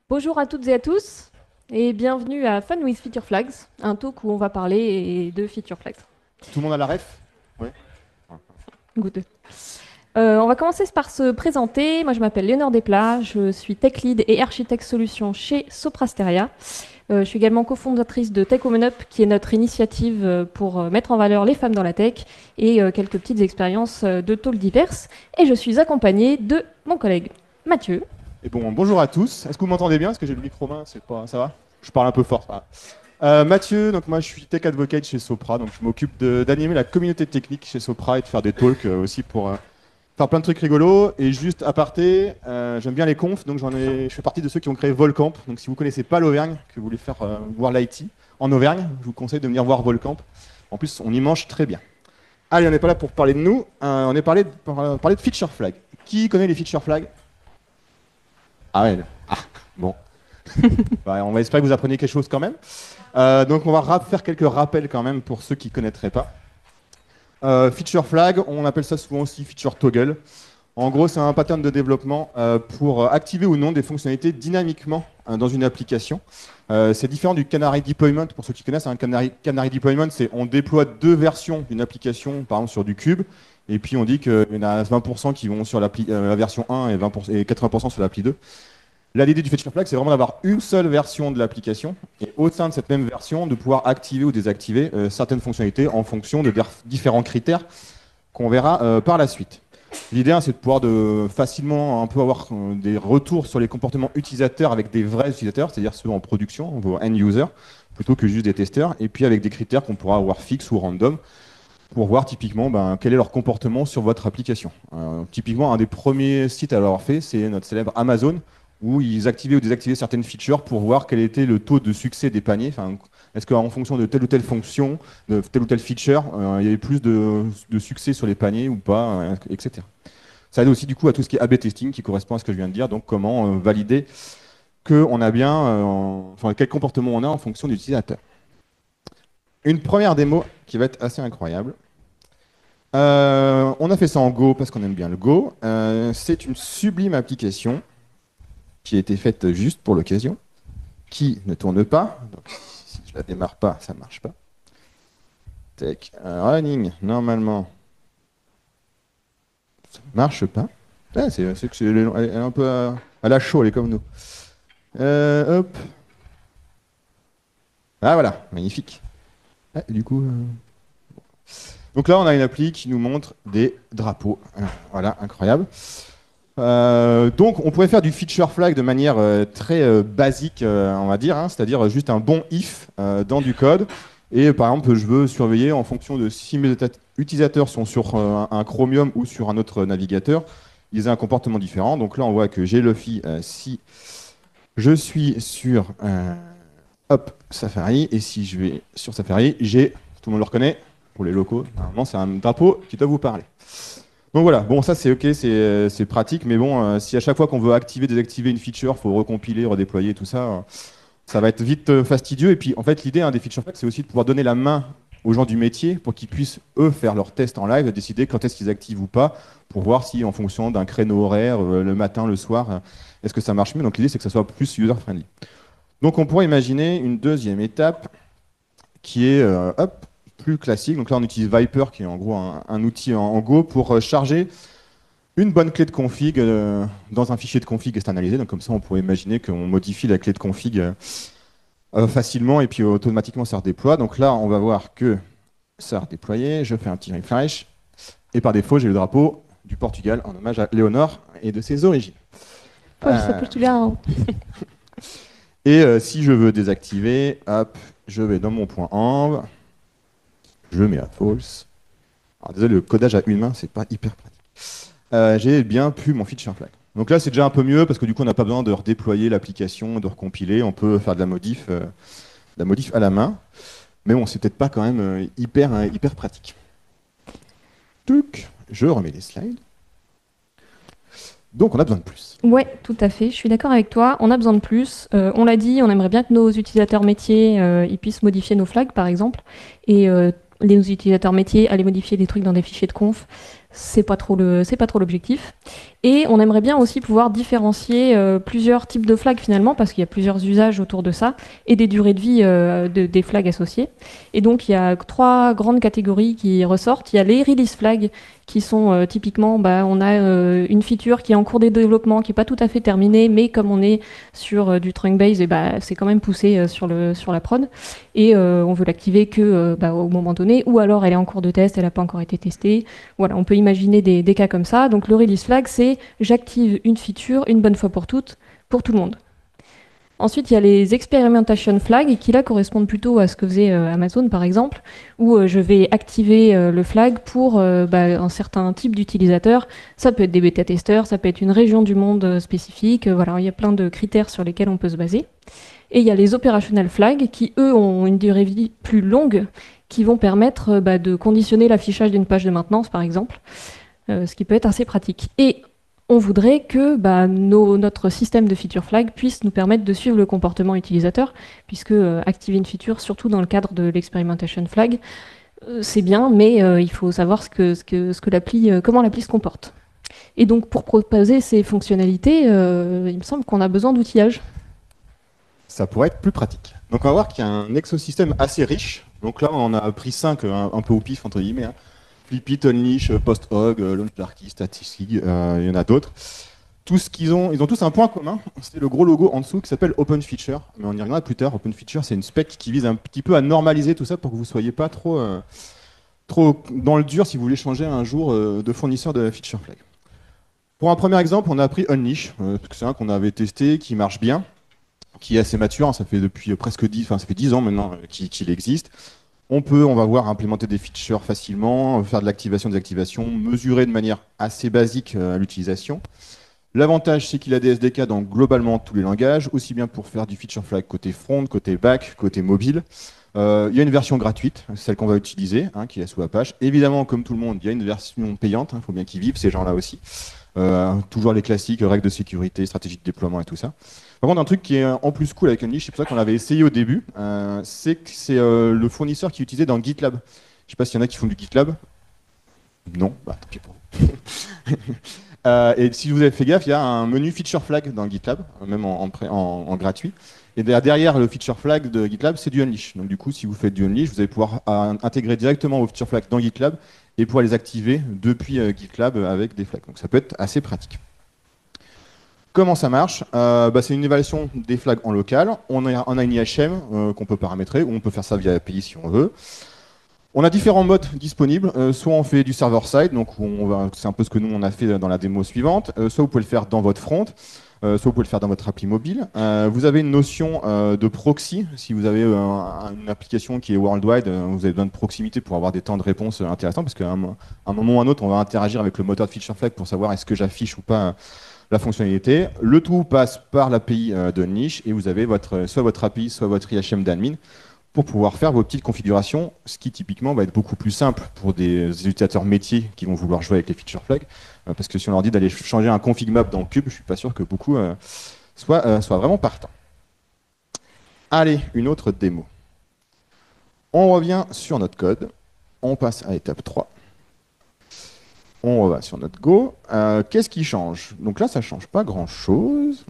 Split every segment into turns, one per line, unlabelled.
Bonjour à toutes et à tous et bienvenue à Fun with Feature Flags, un talk où on va parler de Feature Flags.
Tout le monde a la ref? Ouais.
Good. On va commencer par se présenter. Moi, je m'appelle Léonore Desplat, je suis tech lead et architecte solution chez Soprasteria. Je suis également cofondatrice de Tech Women Up, qui est notre initiative pour mettre en valeur les femmes dans la tech et quelques petites expériences de talk diverses. Et je suis accompagnée de mon collègue Mathieu.
Et bon, bonjour à tous. Est-ce que vous m'entendez bien? Est-ce que j'ai le micro main? C'est pas, ça va? Je parle un peu fort. Ça va. Mathieu, donc moi je suis tech advocate chez Sopra, donc je m'occupe d'animer la communauté technique chez Sopra et de faire des talks aussi pour faire plein de trucs rigolos. Et juste à aparté, j'aime bien les confs, donc je fais partie de ceux qui ont créé Volcamp. Donc si vous connaissez pas l'Auvergne, que vous voulez faire voir l'IT en Auvergne, je vous conseille de venir voir Volcamp. En plus, on y mange très bien. Allez, on n'est pas là pour parler de nous, on est pour parler de feature flag. Qui connaît les feature flags? Ah ouais, ah, bon. Ouais, on va espérer que vous appreniez quelque chose quand même. Donc on va faire quelques rappels quand même pour ceux qui ne connaîtraient pas. Feature flag, on appelle ça souvent aussi feature toggle. En gros, c'est un pattern de développement pour activer ou non des fonctionnalités dynamiquement dans une application. C'est différent du canary deployment. Pour ceux qui connaissent, un canary deployment, c'est on déploie deux versions d'une application, par exemple sur du cube, et puis on dit qu'il y en a 20% qui vont sur la version 1 et, 20%, et 80% sur l'appli 2. Là, l'idée du feature flag, c'est vraiment d'avoir une seule version de l'application et au sein de cette même version, de pouvoir activer ou désactiver certaines fonctionnalités en fonction de différents critères qu'on verra par la suite. L'idée, c'est de pouvoir facilement un peu avoir des retours sur les comportements utilisateurs avec des vrais utilisateurs, c'est-à-dire ceux en production, vos end users, plutôt que juste des testeurs, et puis avec des critères qu'on pourra avoir fixes ou random pour voir typiquement quel est leur comportement sur votre application. Typiquement, un des premiers sites à l'avoir fait, c'est notre célèbre Amazon, où ils activaient ou désactivaient certaines features pour voir quel était le taux de succès des paniers. Enfin, est-ce qu'en fonction de telle ou telle fonction, de telle ou telle feature, il y avait plus de succès sur les paniers ou pas, etc. Ça aide aussi du coup à tout ce qui est A/B testing, qui correspond à ce que je viens de dire, donc comment valider qu'on a bien, enfin quel comportement on a en fonction de l'utilisateur. Une première démo qui va être assez incroyable. On a fait ça en Go parce qu'on aime bien le Go. C'est une sublime application qui a été faite juste pour l'occasion, qui ne tourne pas. Donc, si je la démarre pas, ça ne marche pas. Tech running, normalement, ça ne marche pas. Ah, elle est un peu à la chaux, elle est comme nous. Hop. Ah voilà, magnifique. Ah, du coup, donc là, on a une appli qui nous montre des drapeaux. Voilà, incroyable. Donc, on pourrait faire du feature flag de manière très basique, on va dire, hein, c'est-à-dire juste un bon if dans du code. Et par exemple, je veux surveiller en fonction de si mes utilisateurs sont sur un Chromium ou sur un autre navigateur, ils aient un comportement différent. Donc là, on voit que j'ai le fi si je suis sur hop, Safari, et si je vais sur Safari, j'ai, tout le monde le reconnaît, pour les locaux, normalement, c'est un drapeau qui doit vous parler. Donc voilà, bon ça c'est ok, c'est pratique, mais bon, si à chaque fois qu'on veut activer, désactiver une feature, faut recompiler, redéployer, tout ça, ça va être vite fastidieux. Et puis en fait l'idée des feature flags, c'est aussi de pouvoir donner la main aux gens du métier pour qu'ils puissent eux faire leurs tests en live, décider quand est-ce qu'ils activent ou pas, pour voir si en fonction d'un créneau horaire, le matin, le soir, est-ce que ça marche mieux. Donc l'idée c'est que ça soit plus user-friendly. Donc on pourrait imaginer une deuxième étape qui est hop, plus classique. Donc là, on utilise Viper, qui est en gros un outil en Go pour charger une bonne clé de config dans un fichier de config externalisé. Donc comme ça, on pourrait imaginer qu'on modifie la clé de config facilement et puis automatiquement ça redéploie. Donc là, on va voir que ça a redéployé. Je fais un petit refresh et par défaut, j'ai le drapeau du Portugal en hommage à Léonore et de ses origines.
Ça Portugal.
Et si je veux désactiver, hop, je vais dans mon point env, je mets à false. Alors, désolé, le codage à une main, c'est pas hyper pratique. J'ai bien pu mon feature flag. Donc là, c'est déjà un peu mieux parce que du coup, on n'a pas besoin de redéployer l'application, de recompiler. On peut faire de la modif à la main. Mais bon, c'est peut-être pas quand même hyper pratique. Tuc, je remets les slides. Donc, on a besoin de plus.
Ouais, tout à fait. Je suis d'accord avec toi. On a besoin de plus. On l'a dit, on aimerait bien que nos utilisateurs métiers ils puissent modifier nos flags, par exemple. Et les utilisateurs métiers, aller modifier des trucs dans des fichiers de conf. c'est pas trop l'objectif. Et on aimerait bien aussi pouvoir différencier plusieurs types de flags finalement, parce qu'il y a plusieurs usages autour de ça, et des durées de vie des flags associés. Et donc il y a 3 grandes catégories qui ressortent. Il y a les release flags, qui sont typiquement, on a une feature qui est en cours de développement, qui n'est pas tout à fait terminée, mais comme on est sur du trunk base, et c'est quand même poussé sur la prod. Et on veut l'activer que au moment donné, ou alors elle est en cours de test, elle n'a pas encore été testée. Voilà, on peut imaginer des cas comme ça. Donc le release flag, c'est j'active une feature une bonne fois pour toutes, pour tout le monde. Ensuite, il y a les experimentation flags qui là correspondent plutôt à ce que faisait Amazon par exemple, où je vais activer le flag pour un certain type d'utilisateur. Ça peut être des bêta-testeurs, ça peut être une région du monde spécifique. Voilà, il y a plein de critères sur lesquels on peut se baser. Et il y a les operational flags qui, eux, ont une durée de vie plus longue, qui vont permettre de conditionner l'affichage d'une page de maintenance, par exemple, ce qui peut être assez pratique. Et on voudrait que notre système de feature flag puisse nous permettre de suivre le comportement utilisateur, puisque activer une feature, surtout dans le cadre de l'experimentation flag, c'est bien, mais il faut savoir comment l'appli se comporte. Et donc, pour proposer ces fonctionnalités, il me semble qu'on a besoin d'outillage.
Ça pourrait être plus pratique. Donc on va voir qu'il y a un exosystème assez riche. Donc là, on en a pris 5 un peu au pif, entre guillemets. Hein. Flipit, Unleash, PostHog, LaunchDarky, Statistic, il y en a d'autres. Ils ont tous un point commun, c'est le gros logo en dessous qui s'appelle Open Feature. Mais on y reviendra plus tard. Open Feature, c'est une spec qui vise un petit peu à normaliser tout ça pour que vous ne soyez pas trop dans le dur si vous voulez changer un jour de fournisseur de feature flag. Pour un premier exemple, on a pris Unleash, parce que c'est un qu'on avait testé, qui marche bien, qui est assez mature, hein, ça fait depuis presque 10 ans maintenant qu'il existe. On va voir implémenter des features facilement, faire de l'activation, des activations, mesurer de manière assez basique l'utilisation. L'avantage, c'est qu'il a des SDK dans globalement tous les langages, aussi bien pour faire du feature flag côté front, côté back, côté mobile. Il y a une version gratuite, celle qu'on va utiliser, hein, qui est sous Apache. Évidemment, comme tout le monde, il y a une version payante, il faut bien qu'ils vivent, ces gens-là aussi. Toujours les classiques, règles de sécurité, stratégie de déploiement et tout ça. Par contre, un truc qui est en plus cool avec Unleash, c'est pour ça qu'on l'avait essayé au début, c'est que c'est le fournisseur qui est utilisé dans GitLab. Je ne sais pas s'il y en a qui font du GitLab. Non, tant pis pour vous. Et si vous avez fait gaffe, il y a un menu feature flag dans GitLab, même en gratuit. Et derrière le feature flag de GitLab, c'est du Unleash. Donc du coup, si vous faites du Unleash, vous allez pouvoir intégrer directement vos feature flags dans GitLab et pouvoir les activer depuis GitLab avec des flags. Donc ça peut être assez pratique. Comment ça marche? C'est une évaluation des flags en local. On a une IHM qu'on peut paramétrer, ou on peut faire ça via API si on veut. On a différents modes disponibles. Soit on fait du server-side, donc c'est un peu ce que nous on a fait dans la démo suivante. Soit vous pouvez le faire dans votre front, soit vous pouvez le faire dans votre appli mobile. Vous avez une notion de proxy. Si vous avez une application qui est worldwide, vous avez besoin de proximité pour avoir des temps de réponse intéressants, parce qu'à un moment ou à un autre, on va interagir avec le moteur de feature flag pour savoir est-ce que j'affiche ou pas la fonctionnalité. Le tout passe par l'API de Unleash et vous avez soit votre API, soit votre IHM d'admin pour pouvoir faire vos petites configurations, ce qui typiquement va être beaucoup plus simple pour des utilisateurs métiers qui vont vouloir jouer avec les feature flags, parce que si on leur dit d'aller changer un config map dans Cube, je suis pas sûr que beaucoup soient vraiment partants. Allez, une autre démo. On revient sur notre code, on passe à l'étape 3. On va sur notre Go. Qu'est-ce qui change? Donc là, ça ne change pas grand-chose.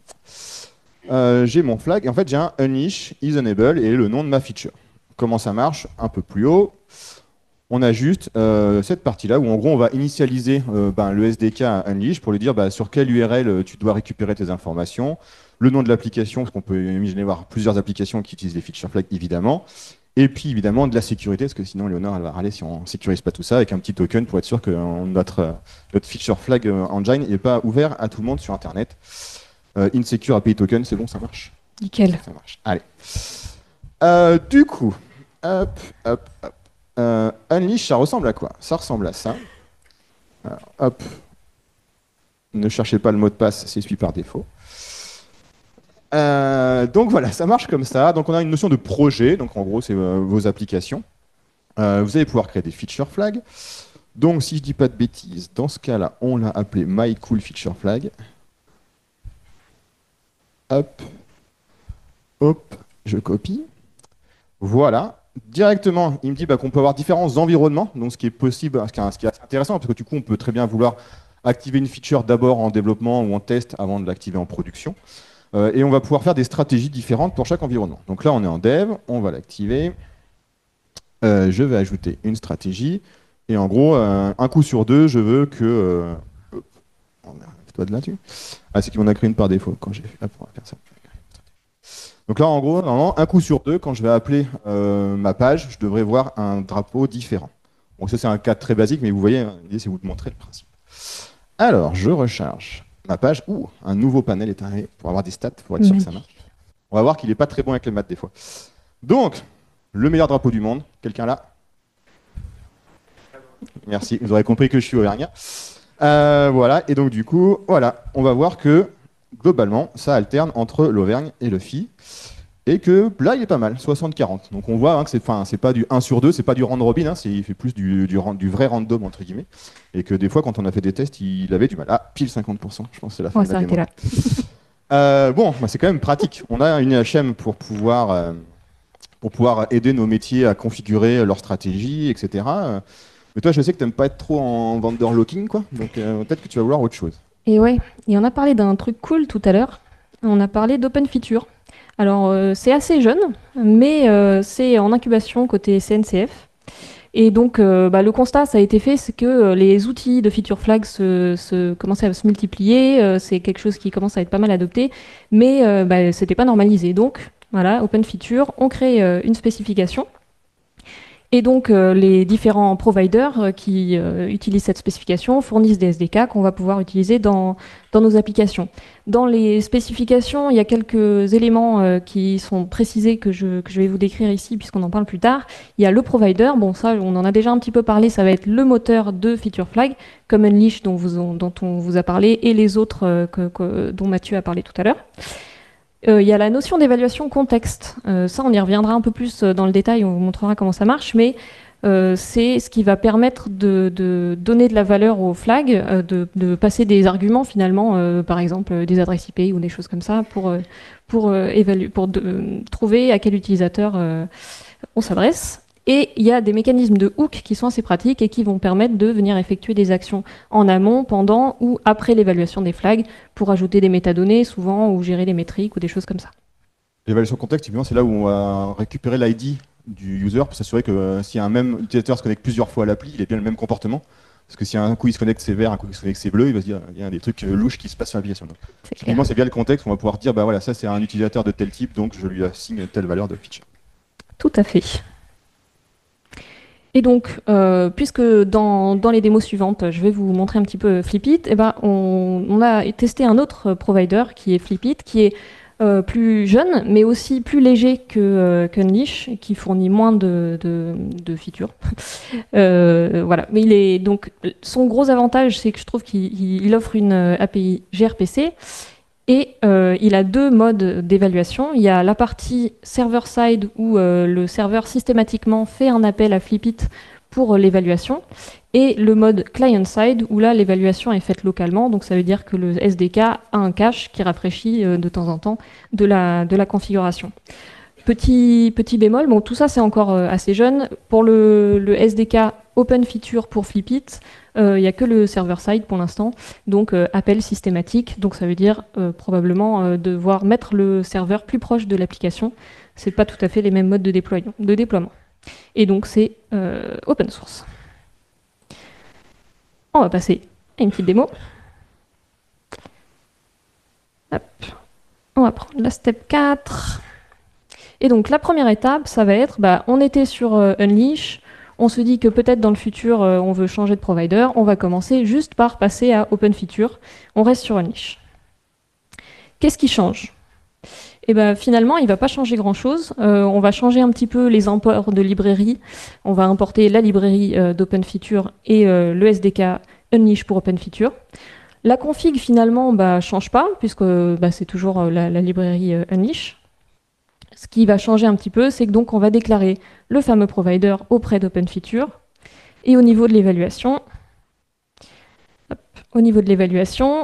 J'ai mon flag. Et en fait, j'ai un Unleash is enable et le nom de ma feature. Comment ça marche? Un peu plus haut. On a juste cette partie-là où, en gros, on va initialiser le SDK à Unleash pour lui dire sur quelle URL tu dois récupérer tes informations, le nom de l'application, parce qu'on peut imaginer voir plusieurs applications qui utilisent les feature flags, évidemment. Et puis évidemment de la sécurité, parce que sinon Léonore elle va râler si on ne sécurise pas tout ça, avec un petit token pour être sûr que notre feature flag engine n'est pas ouvert à tout le monde sur Internet. Insecure API token, c'est bon, ça marche?
Nickel.
Ça marche. Allez. Du coup, Unleash, ça ressemble à quoi? Ça ressemble à ça. Alors, hop. Ne cherchez pas le mot de passe, c'est celui par défaut. Donc voilà, ça marche comme ça. Donc on a une notion de projet, donc en gros c'est vos applications. Vous allez pouvoir créer des feature flags. Donc si je dis pas de bêtises, dans ce cas-là, on l'a appelé myCoolFeatureFlag. Hop, hop, je copie. Voilà. directement, il me dit qu'on peut avoir différents environnements, donc ce qui est possible, ce qui est assez intéressant, parce que du coup, on peut très bien vouloir activer une feature d'abord en développement ou en test avant de l'activer en production. Et on va pouvoir faire des stratégies différentes pour chaque environnement. Donc là, on est en dev, on va l'activer. Je vais ajouter une stratégie. Et en gros, un coup sur deux, je veux que... oh merde, toi de là-dessus. Ah, c'est qu'il m'en a créé une par défaut quand j'ai fait... Hop, on va faire ça. Donc là, en gros, normalement, un coup sur deux, quand je vais appeler ma page, je devrais voir un drapeau différent. Bon, ça, c'est un cas très basique, mais vous voyez, l'idée, c'est vous de montrer le principe. Alors, je recharge ma page. Ouh, un nouveau panel est arrivé pour avoir des stats, pour être sûr que ça marche. On va voir qu'il n'est pas très bon avec les maths des fois. Donc, le meilleur drapeau du monde, quelqu'un là? Merci, vous aurez compris que je suis auvergnat. Voilà, et donc du coup, voilà, on va voir que globalement, ça alterne entre l'Auvergne et le Phi. Et que là, il est pas mal, 60-40. Donc on voit que c'est pas du 1 sur 2, c'est pas du round robin, il fait plus du vrai random, entre guillemets. Et que des fois, quand on a fait des tests, il avait du mal. Ah, pile 50%, je pense que c'est la fin de la démo. Bon, c'est quand même pratique. On a une HM pour pouvoir aider nos métiers à configurer leur stratégie, etc. Mais toi, je sais que tu n'aimes pas être trop en vendor locking, quoi. Donc peut-être que tu vas vouloir autre chose.
Et ouais, et on a parlé d'un truc cool tout à l'heure. On a parlé d'open feature. Alors, c'est assez jeune, mais c'est en incubation côté CNCF. Et donc, le constat, ça a été fait, c'est que les outils de feature flag commençaient à se multiplier. C'est quelque chose qui commence à être pas mal adopté, mais c'était pas normalisé. Donc, voilà, open feature, on crée une spécification. Et donc, les différents providers qui utilisent cette spécification fournissent des SDK qu'on va pouvoir utiliser dans nos applications. Dans les spécifications, il y a quelques éléments qui sont précisés que je vais vous décrire ici, puisqu'on en parle plus tard. Il y a le provider, bon ça, on en a déjà un petit peu parlé, ça va être le moteur de Feature Flag, comme Unleash dont on vous a parlé, et les autres dont Mathieu a parlé tout à l'heure. Il y a la notion d'évaluation contexte. Ça, on y reviendra un peu plus dans le détail, on vous montrera comment ça marche, mais c'est ce qui va permettre de donner de la valeur aux flags, de passer des arguments finalement, par exemple des adresses IP ou des choses comme ça, pour trouver à quel utilisateur on s'adresse. Et il y a des mécanismes de hook qui sont assez pratiques et qui vont permettre de venir effectuer des actions en amont, pendant ou après l'évaluation des flags pour ajouter des métadonnées souvent ou gérer les métriques ou des choses comme ça.
L'évaluation contexte, typiquement, c'est là où on va récupérer l'ID du user pour s'assurer que si un même utilisateur se connecte plusieurs fois à l'appli, il ait bien le même comportement. Parce que si un coup il se connecte c'est vert, un coup il se connecte c'est bleu, il va se dire il y a des trucs louches qui se passent sur l'application. Typiquement, c'est bien le contexte, on va pouvoir dire voilà, ça c'est un utilisateur de tel type, donc je lui assigne telle valeur de feature.
Tout à fait. Et donc, puisque dans les démos suivantes, je vais vous montrer un petit peu Flipit, on a testé un autre provider qui est Flipit, qui est plus jeune, mais aussi plus léger qu'Unleash, qui fournit moins de features. Voilà. Mais donc, son gros avantage, c'est que je trouve qu'il offre une API gRPC. Et il a deux modes d'évaluation. Il y a la partie server-side où le serveur systématiquement fait un appel à Flipit pour l'évaluation. Et le mode client-side où là l'évaluation est faite localement. Donc ça veut dire que le SDK a un cache qui rafraîchit de temps en temps de la configuration. Petit bémol, bon, tout ça c'est encore assez jeune. Pour le SDK Open Feature pour Flipit, il n'y a que le server-side pour l'instant, donc appel systématique. Donc ça veut dire probablement devoir mettre le serveur plus proche de l'application. C'est pas tout à fait les mêmes modes de déploiement. Et donc c'est open source. On va passer à une petite démo. Hop. On va prendre la step 4. Et donc la première étape, ça va être, on était sur Unleash, on se dit que peut-être dans le futur, on veut changer de provider, on va commencer juste par passer à Open Feature, on reste sur Unleash. Qu'est-ce qui change? Et finalement, il ne va pas changer grand-chose. On va changer un petit peu les imports de librairies. On va importer la librairie d'Open Feature et le SDK Unleash pour Open Feature. La config, finalement, change pas, puisque c'est toujours la librairie Unleash. Ce qui va changer un petit peu, c'est que donc on va déclarer le fameux provider auprès d'Open Feature. Et au niveau de l'évaluation,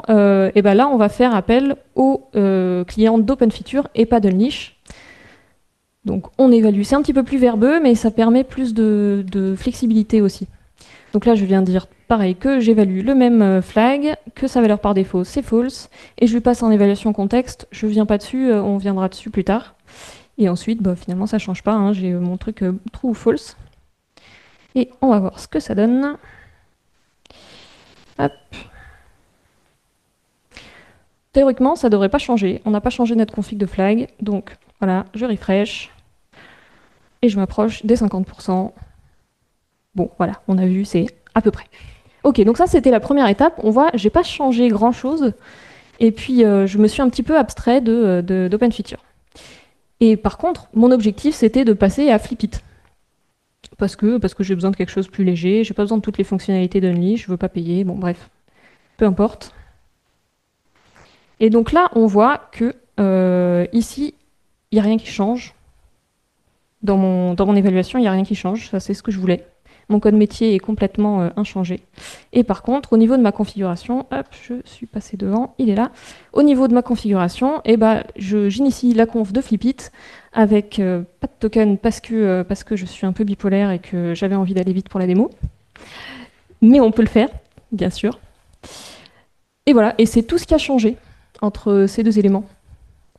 là, on va faire appel au client d'Open Feature et pas d'Unleash. Donc on évalue. C'est un petit peu plus verbeux, mais ça permet plus de flexibilité aussi. Donc là, je viens de dire pareil, que j'évalue le même flag, que sa valeur par défaut, c'est false, et je lui passe en évaluation contexte. Je viens pas dessus, on viendra dessus plus tard. Et ensuite, bah, finalement, ça change pas, hein, j'ai mon truc true ou false. Et on va voir ce que ça donne. Hop. Théoriquement, ça devrait pas changer. On n'a pas changé notre config de flag. Donc voilà, je refresh. Et je m'approche des 50%. Bon, voilà, on a vu, c'est à peu près. Ok, donc ça, c'était la première étape. On voit, j'ai pas changé grand-chose. Et puis, je me suis un petit peu abstrait d'Open Feature. Et par contre, mon objectif, c'était de passer à Flipit. Parce que j'ai besoin de quelque chose de plus léger. J'ai pas besoin de toutes les fonctionnalités d'Unleash. Je veux pas payer. Bon, bref, peu importe. Et donc là, on voit que ici, il n'y a rien qui change. Dans mon évaluation, il n'y a rien qui change. Ça, c'est ce que je voulais. Mon code métier est complètement inchangé. Et par contre, au niveau de ma configuration, hop, je suis passé devant, il est là. Au niveau de ma configuration, eh ben, j'initie la conf de Flipit avec pas de token parce que je suis un peu bipolaire et que j'avais envie d'aller vite pour la démo. Mais on peut le faire, bien sûr. Et voilà, et c'est tout ce qui a changé entre ces deux éléments.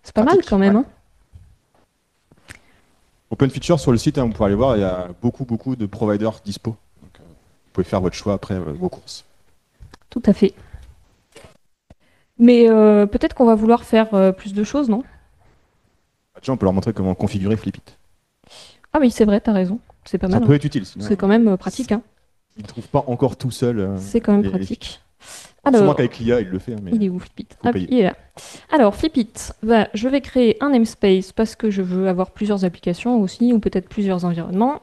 C'est pas mal quand même.
Ouais.
Hein.
Open Feature sur le site, hein, vous pouvez aller voir, il y a beaucoup de providers dispo. Donc, vous pouvez faire votre choix après vos courses.
Tout à fait. Mais peut-être qu'on va vouloir faire plus de choses, non?
Déjà, on peut leur montrer comment configurer Flipit.
Ah oui, c'est vrai, t'as raison. C'est pas mal.
Ça peut être utile. Sinon,
c'est quand même pratique. Hein.
Il ne trouve pas encore tout seul.
C'est quand même pratique.
Sûrement qu'avec l'IA, il le fait. Mais
il est où Flipit? Hop, il est là. Alors, Flipit, bah, je vais créer un namespace parce que je veux avoir plusieurs applications aussi, ou peut-être plusieurs environnements.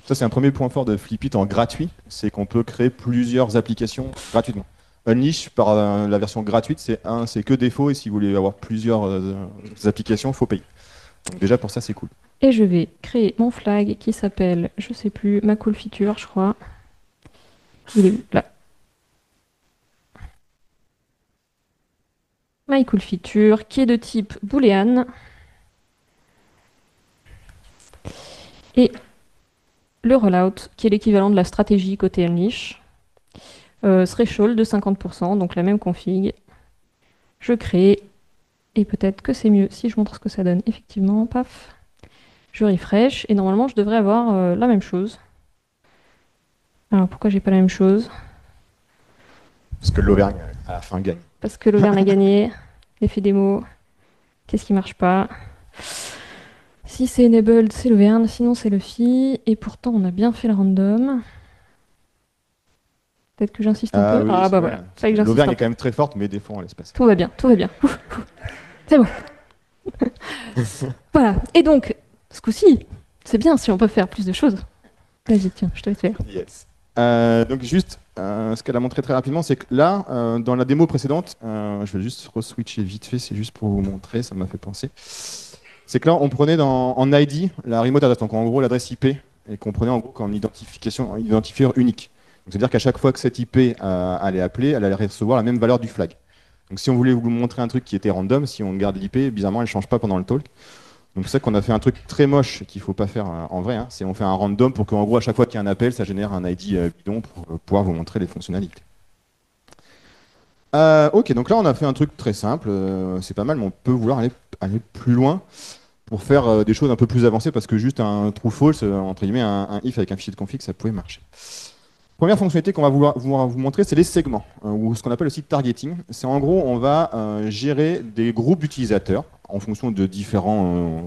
Ça, c'est un premier point fort de Flipit en gratuit, c'est qu'on peut créer plusieurs applications gratuitement. Unleash, par la version gratuite, c'est que défaut, et si vous voulez avoir plusieurs applications, il faut payer. Donc déjà, pour ça, c'est cool.
Et je vais créer mon flag qui s'appelle, je sais plus, ma cool feature, je crois. Il est où? Là. My cool feature, qui est de type boolean. Et le rollout, qui est l'équivalent de la stratégie côté Unleash. Threshold de 50%, donc la même config. Je crée, et peut-être que c'est mieux si je montre ce que ça donne. Effectivement, paf. Je refresh, et normalement je devrais avoir la même chose. Alors pourquoi j'ai pas la même chose?
Parce que l'Auvergne, à la fin, gagne.
Parce que l'Auvergne a gagné. Effet démo. Qu'est-ce qui marche pas? Si c'est enabled, c'est l'Auvergne, sinon c'est le phi. Et pourtant, on a bien fait le random. Peut-être que j'insiste un peu.
Oui,
bah voilà.
L'Auvergne est quand même très forte, mais des fois, on laisse passer.
Tout va bien, tout va bien. C'est bon. Voilà. Et donc, ce coup-ci, c'est bien si on peut faire plus de choses. Vas-y, tiens, je te laisse faire.
Yes. Donc juste, ce qu'elle a montré très rapidement, c'est que là, dans la démo précédente, je vais juste re-switcher vite fait, c'est juste pour vous montrer, ça m'a fait penser. C'est que là, on prenait en ID la remote address, donc en gros l'adresse IP, et qu'on prenait en gros comme identifieur unique. C'est-à-dire qu'à chaque fois que cette IP allait appeler, elle allait recevoir la même valeur du flag. Donc si on voulait vous montrer un truc qui était random, si on garde l'IP, bizarrement, elle ne change pas pendant le talk. Donc c'est ça qu'on a fait un truc très moche qu'il ne faut pas faire en vrai. Hein. C'est on fait un random pour qu'en gros, à chaque fois qu'il y a un appel, ça génère un ID bidon pour pouvoir vous montrer les fonctionnalités. Ok, donc là, on a fait un truc très simple. C'est pas mal, mais on peut vouloir aller plus loin pour faire des choses un peu plus avancées parce que juste un true false, entre guillemets, un if avec un fichier de config, ça pouvait marcher. Première fonctionnalité qu'on va vouloir vous montrer, c'est les segments, ou ce qu'on appelle aussi targeting. C'est en gros, on va gérer des groupes d'utilisateurs en fonction de différents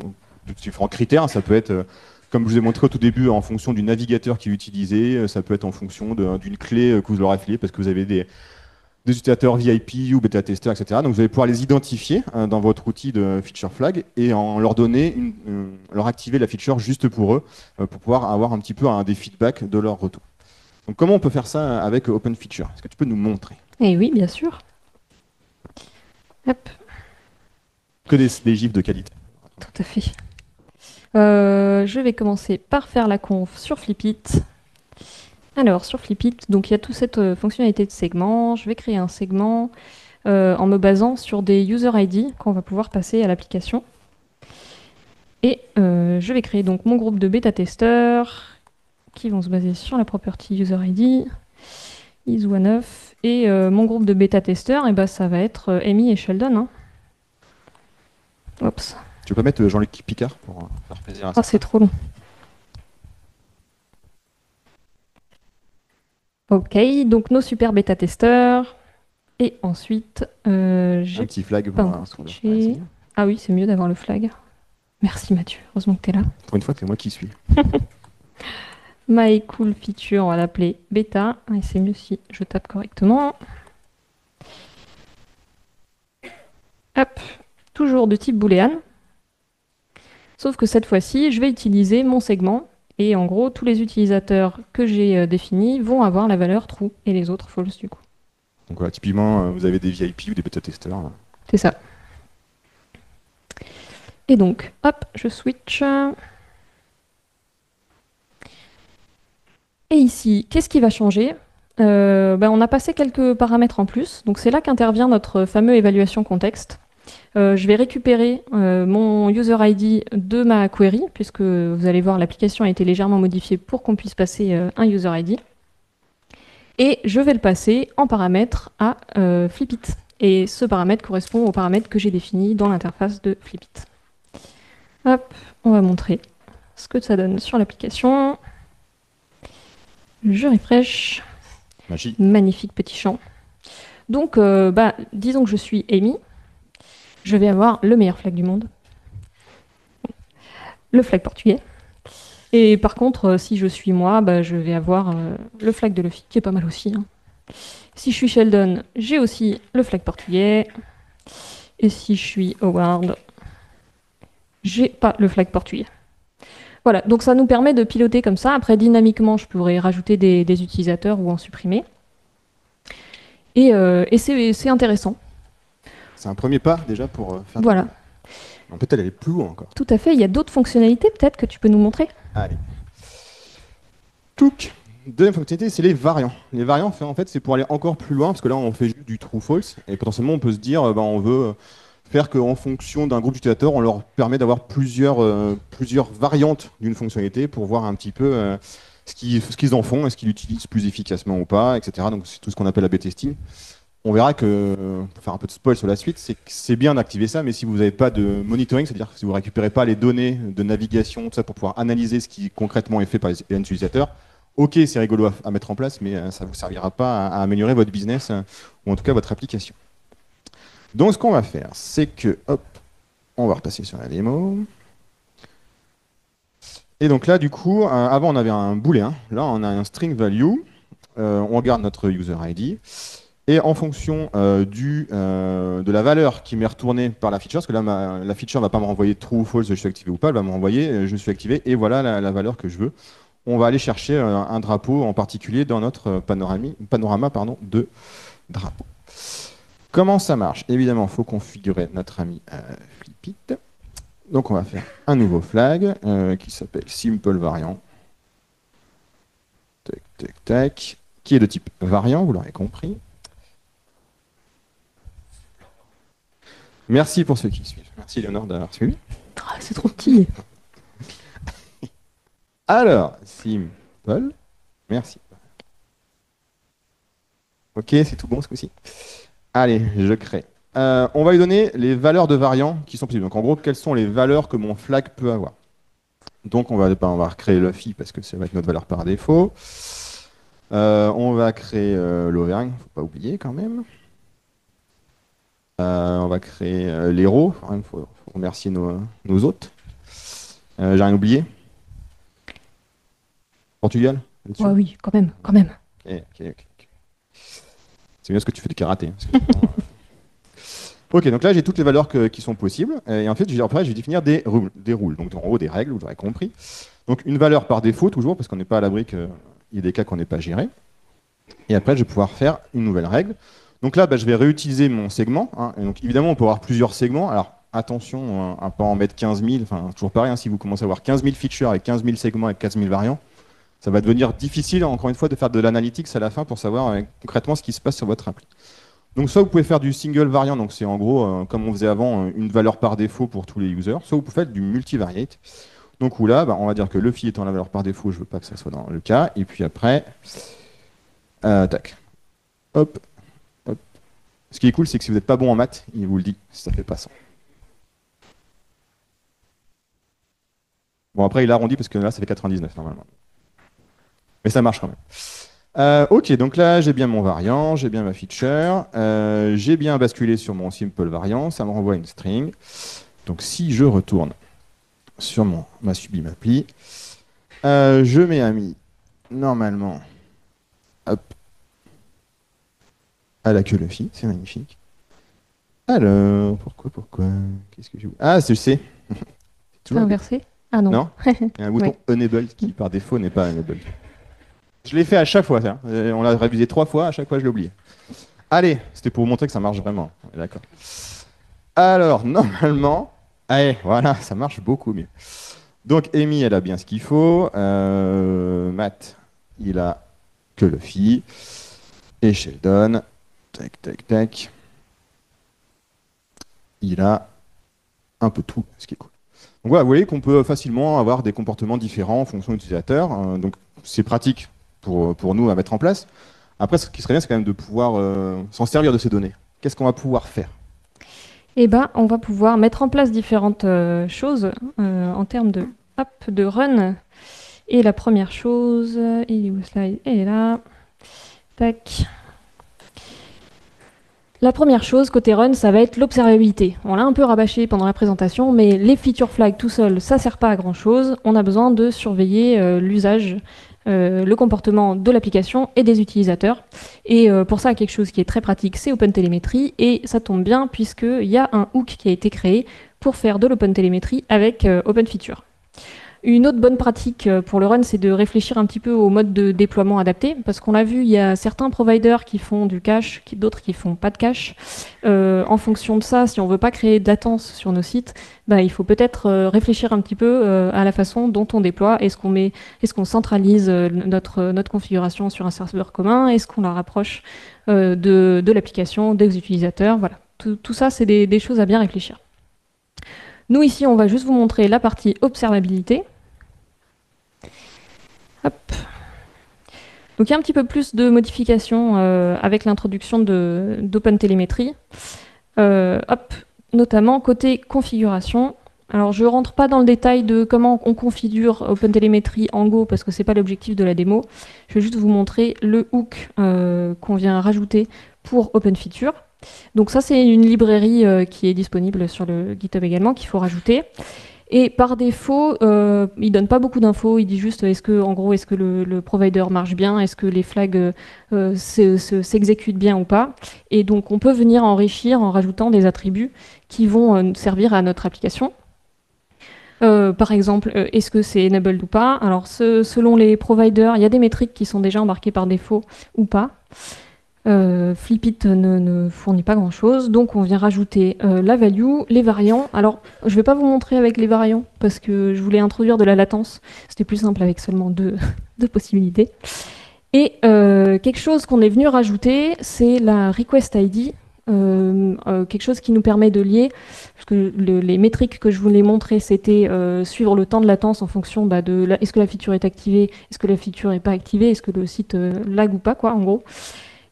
critères. Ça peut être, comme je vous ai montré au tout début, en fonction du navigateur qui est utilisé. Ça peut être en fonction d'une clé que vous leur affiliez parce que vous avez des utilisateurs VIP ou bêta-testeurs, etc. Donc vous allez pouvoir les identifier dans votre outil de feature flag et en leur donner, leur activer la feature juste pour eux, pour pouvoir avoir un petit peu des feedbacks de leur retour. Donc comment on peut faire ça avec Open Feature? Est-ce que tu peux nous montrer?
Eh oui, bien sûr. Hop.
Que des gifs de qualité.
Tout à fait. Je vais commencer par faire la conf sur Flipit. Alors, sur Flipit, donc il y a toute cette fonctionnalité de segment. Je vais créer un segment en me basant sur des user ID qu'on va pouvoir passer à l'application. Et je vais créer donc mon groupe de bêta-testeurs qui vont se baser sur la property user ID, is1of. Et mon groupe de bêta-testeurs, ben, ça va être Amy et Sheldon. Hein. Oups.
Tu peux pas mettre Jean-Luc Picard pour faire plaisir à ça.
Ah, c'est trop long. Ok, donc nos super bêta-testeurs. Et ensuite, j'ai
Un petit flag
pas
pour
encore switché. Ah oui, c'est mieux d'avoir le flag. Merci Mathieu, heureusement que tu es là.
Pour une fois, c'est moi qui suis.
My cool feature, on va l'appeler bêta. Et c'est mieux si je tape correctement. Hop, toujours de type booléen. Sauf que cette fois-ci, je vais utiliser mon segment. Et en gros, tous les utilisateurs que j'ai définis vont avoir la valeur true et les autres false du coup.
Donc voilà, typiquement, vous avez des VIP ou des bêta-testeurs.
C'est ça. Et donc, hop, je switch. Et ici, qu'est-ce qui va changer? On a passé quelques paramètres en plus. Donc c'est là qu'intervient notre fameux évaluation contexte. Je vais récupérer mon user ID de ma query, puisque vous allez voir, l'application a été légèrement modifiée pour qu'on puisse passer un user ID. Et je vais le passer en paramètre à Flipit. Et ce paramètre correspond au paramètre que j'ai défini dans l'interface de Flipit. Hop, on va montrer ce que ça donne sur l'application. Je refresh.
Magie.
Magnifique petit champ. Donc, disons que je suis Amy. Je vais avoir le meilleur flag du monde. Le flag portugais. Et par contre, si je suis moi, je vais avoir le flag de Luffy, qui est pas mal aussi. Hein. Si je suis Sheldon, j'ai aussi le flag portugais. Et si je suis Howard, j'ai pas le flag portugais. Voilà, donc ça nous permet de piloter comme ça. Après, dynamiquement, je pourrais rajouter des utilisateurs ou en supprimer. Et c'est intéressant.
C'est un premier pas déjà pour faire.
Voilà.
En peut-être aller plus loin encore.
Tout à fait. Il y a d'autres fonctionnalités peut-être que tu peux nous montrer.
Allez. Touc. Deuxième fonctionnalité, c'est les variants. Les variants, en fait, c'est pour aller encore plus loin, parce que là, on fait juste du true-false, et potentiellement, on peut se dire, on veut faire qu'en fonction d'un groupe d'utilisateurs, on leur permet d'avoir plusieurs variantes d'une fonctionnalité pour voir un petit peu ce qu'ils en font, est-ce qu'ils l'utilisent plus efficacement ou pas, etc. Donc, c'est tout ce qu'on appelle l'A/B testing. On verra que, pour faire un peu de spoil sur la suite, c'est bien d'activer ça, mais si vous n'avez pas de monitoring, c'est-à-dire si vous ne récupérez pas les données de navigation, tout ça, pour pouvoir analyser ce qui concrètement est fait par les utilisateurs, ok, c'est rigolo à mettre en place, mais ça ne vous servira pas à améliorer votre business, ou en tout cas votre application. Donc ce qu'on va faire, c'est que, hop, on va repasser sur la démo. Et donc là, du coup, avant on avait un booléen, là on a un string value, on regarde notre user ID. Et en fonction de la valeur qui m'est retournée par la feature, parce que là, la feature ne va pas me renvoyer true ou false, je suis activé ou pas, elle va me renvoyer je suis activé, et voilà la valeur que je veux. On va aller chercher un drapeau en particulier dans notre panorama de drapeau. Comment ça marche? Évidemment, il faut configurer notre ami Flipit. Donc on va faire un nouveau flag qui s'appelle simple variant. Tac, tac, tac. Qui est de type variant, vous l'aurez compris. Merci pour ceux qui suivent. Merci Léonore d'avoir suivi.
Ah, c'est trop petit.
Alors, simple. Merci. Ok, c'est tout bon ce coup-ci. Allez, je crée. On va lui donner les valeurs de variants qui sont possibles. Donc en gros, quelles sont les valeurs que mon flag peut avoir. Donc on va recréer Luffy parce que ça va être notre valeur par défaut. On va créer l'Auvergne, faut pas oublier quand même. On va créer l'héros. Il faut remercier nos hôtes. J'ai rien oublié. Portugal
Ouais, oui, quand même, quand même.
Ok. C'est bien ce que tu fais de karaté. Ok, donc là j'ai toutes les valeurs qui sont possibles. Et en fait, après, je vais définir des rules. Donc en gros, des règles, vous aurez compris. Donc une valeur par défaut, toujours, parce qu'on n'est pas à l'abri qu'il y ait des cas qu'on n'ait pas gérés. Et après, je vais pouvoir faire une nouvelle règle. Donc là, je vais réutiliser mon segment. Hein, et donc évidemment, on peut avoir plusieurs segments. Alors attention à ne pas en mettre 15 000. Enfin, toujours pareil, hein, si vous commencez à avoir 15 000 features et 15 000 segments et 15 000 variants, ça va devenir difficile, encore une fois, de faire de l'analytics à la fin pour savoir concrètement ce qui se passe sur votre appli. Donc soit vous pouvez faire du single variant, donc c'est en gros, comme on faisait avant, une valeur par défaut pour tous les users, soit vous pouvez faire du multivariate. Donc où là, bah, on va dire que le phi étant la valeur par défaut, je veux pas que ça soit dans le cas, et puis après, tac, hop, hop. Ce qui est cool, c'est que si vous n'êtes pas bon en maths, il vous le dit, si ça fait pas 100. Bon, après, il arrondit parce que là, ça fait 99 normalement. Mais ça marche quand même. Ok, donc là, j'ai bien mon variant, j'ai bien ma feature, j'ai bien basculé sur mon simple variant, ça me renvoie une string. Donc si je retourne sur ma sublime appli, je mets ami normalement, hop, à la queue le phi, c'est magnifique. Alors, pourquoi? Qu'est-ce que j'ai... Ah, c'est le C. C'est
C'est
toujours le B.
inversé? Ah non.
Non? Il y a un bouton
Ouais.
Enable qui, par défaut, n'est pas Enable. Je l'ai fait à chaque fois, ça. On l'a révisé 3 fois, à chaque fois, je l'ai oublié. Allez, c'était pour vous montrer que ça marche vraiment. On est d'accord. Alors, normalement, allez, voilà, ça marche beaucoup mieux. Donc, Amy, elle a bien ce qu'il faut. Matt, il a que le phi. Et Sheldon, tac, tac, tac, il a un peu tout, ce qui est cool. Donc voilà, vous voyez qu'on peut facilement avoir des comportements différents en fonction de l'utilisateur. Donc c'est pratique pour nous à mettre en place. Après, ce qui serait bien, c'est quand même de pouvoir s'en servir de ces données. Qu'est-ce qu'on va pouvoir faire?
Eh ben, on va pouvoir mettre en place différentes choses en termes hop, de run. Et la première chose, il est où le slide? Elle est là. Tac. La première chose, côté run, ça va être l'observabilité. On l'a un peu rabâché pendant la présentation, mais les feature flags tout seul, ça sert pas à grand chose. On a besoin de surveiller l'usage, le comportement de l'application et des utilisateurs. Et pour ça, quelque chose qui est très pratique, c'est OpenTelemetry. Et ça tombe bien puisqu'il y a un hook qui a été créé pour faire de l'OpenTelemetry avec OpenFeature. Une autre bonne pratique pour le run, c'est de réfléchir un petit peu au mode de déploiement adapté, parce qu'on l'a vu, il y a certains providers qui font du cache, d'autres qui font pas de cache. En fonction de ça, si on veut pas créer de latence sur nos sites, bah, il faut peut-être réfléchir un petit peu à la façon dont on déploie. Est-ce qu'on centralise notre configuration sur un serveur commun? Est-ce qu'on la rapproche de l'application, des utilisateurs? Voilà. Tout ça, c'est des choses à bien réfléchir. Nous, ici, on va juste vous montrer la partie observabilité. Hop. Donc, il y a un petit peu plus de modifications avec l'introduction d'OpenTelemetry. Hop, notamment côté configuration. Alors, je ne rentre pas dans le détail de comment on configure OpenTelemetry en Go, parce que ce n'est pas l'objectif de la démo. Je vais juste vous montrer le hook qu'on vient rajouter pour OpenFeature. Donc ça, c'est une librairie qui est disponible sur le GitHub également, qu'il faut rajouter. Et par défaut, il ne donne pas beaucoup d'infos. Il dit juste, est-ce que le provider marche bien? Est-ce que les flags s'exécutent bien ou pas? Et donc, on peut venir enrichir en rajoutant des attributs qui vont servir à notre application. Par exemple, est-ce que c'est enabled ou pas? Alors, selon les providers, il y a des métriques qui sont déjà embarquées par défaut ou pas. Flipit ne fournit pas grand-chose, donc on vient rajouter la value, les variants. Alors, je ne vais pas vous montrer avec les variants, parce que je voulais introduire de la latence. C'était plus simple avec seulement deux possibilités. Et quelque chose qu'on est venu rajouter, c'est la request ID, quelque chose qui nous permet de lier, parce que les métriques que je voulais montrer, c'était suivre le temps de latence en fonction est-ce que la feature est activée, est-ce que la feature n'est pas activée, est-ce que le site lag ou pas, quoi, en gros.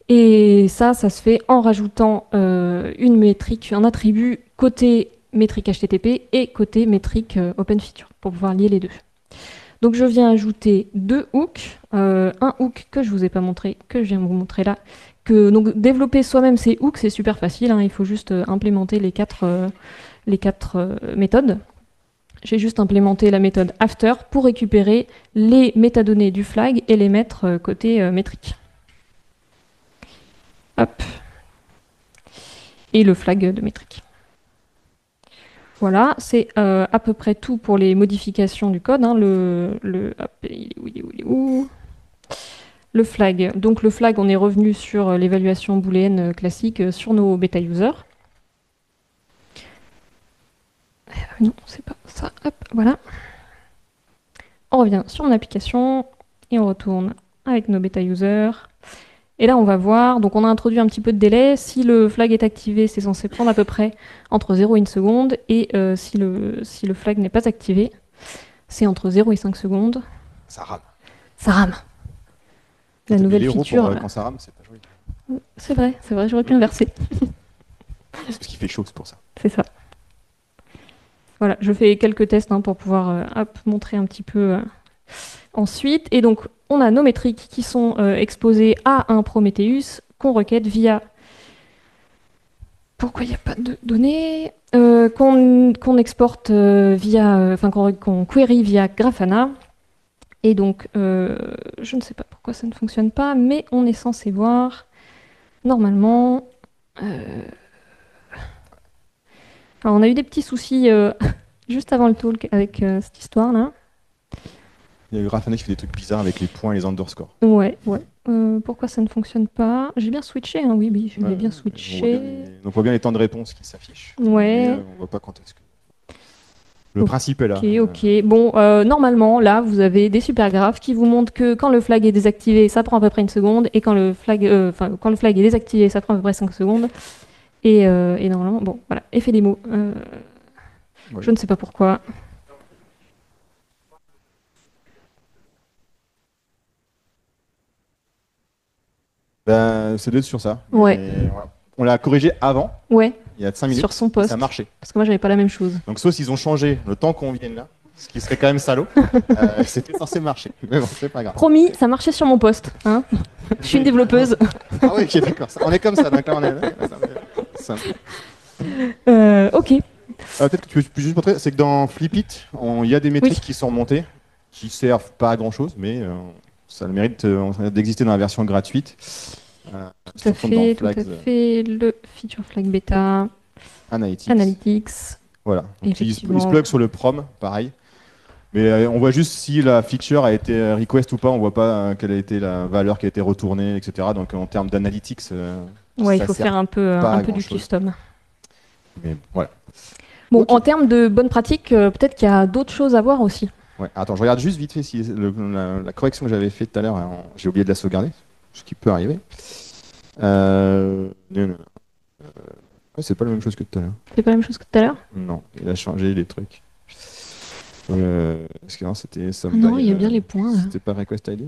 Et ça se fait en rajoutant une métrique, un attribut côté métrique HTTP et côté métrique OpenFeature pour pouvoir lier les deux. Donc je viens ajouter deux hooks, un hook que je ne vous ai pas montré, que je viens vous montrer là. Donc développer soi-même ces hooks, c'est super facile, hein, il faut juste implémenter les quatre méthodes. J'ai juste implémenté la méthode after pour récupérer les métadonnées du flag et les mettre côté métrique. Hop. Et le flag de métrique. Voilà, c'est à peu près tout pour les modifications du code. Hein. Hop, il est où? Le flag. Donc le flag, on est revenu sur l'évaluation booléenne classique sur nos bêta users. Non, c'est pas ça. Hop, voilà. On revient sur mon application et on retourne avec nos bêta users. Et là, on va voir, donc on a introduit un petit peu de délai. Si le flag est activé, c'est censé prendre à peu près entre 0 et 1 seconde. Et si le flag n'est pas activé, c'est entre 0 et 5 secondes.
Ça rame.
Ça rame. La nouvelle feature.
Quand ça rame, c'est pas joli.
C'est vrai, j'aurais pu inverser.
C'est parce qu'il fait chaud, c'est pour ça.
C'est ça. Voilà, je fais quelques tests pour pouvoir montrer un petit peu ensuite. Et donc, on a nos métriques qui sont exposées à un Prometheus qu'on requête via... Pourquoi il n'y a pas de données qu'on exporte via... Enfin, qu'on query via Grafana. Et donc, je ne sais pas pourquoi ça ne fonctionne pas, mais on est censé voir, normalement... Alors, on a eu des petits soucis juste avant le talk avec cette histoire-là.
Il y a eu Grafana qui fait des trucs bizarres avec les points et les underscores.
Ouais. Pourquoi ça ne fonctionne pas? J'ai bien switché, hein, oui, j'ai bien switché.
On voit bien les temps de réponse qui s'affichent.
Ouais.
Mais, on voit pas quand est-ce que... Le principe est là.
Ok. Bon, normalement, là, vous avez des super graphes qui vous montrent que quand le flag est désactivé, ça prend à peu près 1 seconde, et quand le flag est désactivé, ça prend à peu près 5 secondes. Et normalement, bon, voilà, effet démo.
Ouais.
Je ne sais pas pourquoi.
Ben, c'est sur ça.
Ouais.
Voilà. On l'a corrigé avant,
Ouais,
il y a 5 minutes.
sur son poste.
Ça marchait.
Parce que moi, j'avais pas la même chose.
Donc, sauf s'ils ont changé le temps qu'on vienne là, ce qui serait quand même salaud, c'était censé marcher. Mais bon, c'est pas grave.
Promis, ça marchait sur mon poste. Hein. Je suis une développeuse.
Ah oui, ok, d'accord. On est comme ça. Donc là, on est...
Ok.
Peut-être que tu peux juste montrer, c'est que dans Flipit, il y a des métriques qui sont remontées, qui servent pas à grand chose, mais ça a le mérite d'exister dans la version gratuite.
Tout à fait. Le feature flag beta. Analytics.
Voilà. Donc, il se plug sur le prom, pareil. Mais on voit juste si la feature a été request ou pas, on voit pas quelle a été la valeur qui a été retournée, etc. Donc en termes d'analytics,
ouais, il faut faire un peu du custom.
Mais voilà.
Bon, okay. En termes de bonnes pratiques, peut-être qu'il y a d'autres choses à voir aussi.
Ouais. Attends, je regarde juste vite fait si la correction que j'avais faite tout à l'heure, j'ai oublié de la sauvegarder, ce qui peut arriver. Non. Ouais, c'est pas la même chose que tout à l'heure.
C'est pas la même chose que tout à l'heure?
Non, il a changé les trucs. Parce que non, c'était
SumBy. Non, il y a bien les points là.
C'était pas request ID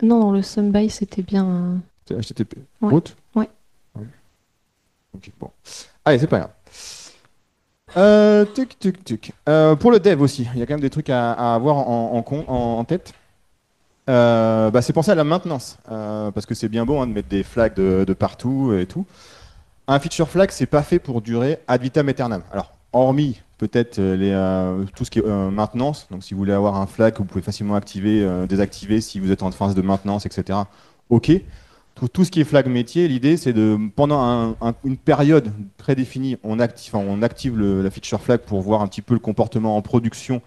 Non, le SumBy c'était bien.
C'était HTTP.
Ouais.
Route.
Ouais.
Ok, bon. Allez, c'est pas grave. Pour le dev aussi, il y a quand même des trucs à avoir en tête. C'est penser à la maintenance, parce que c'est bien beau de mettre des flags de partout et tout. Un feature flag, c'est pas fait pour durer ad vitam aeternam. Alors, hormis peut-être tout ce qui est maintenance, donc si vous voulez avoir un flag que vous pouvez facilement activer, désactiver si vous êtes en phase de maintenance, etc. Ok. Tout ce qui est flag métier, l'idée c'est de, pendant une période prédéfinie, on active la feature flag pour voir un petit peu le comportement en production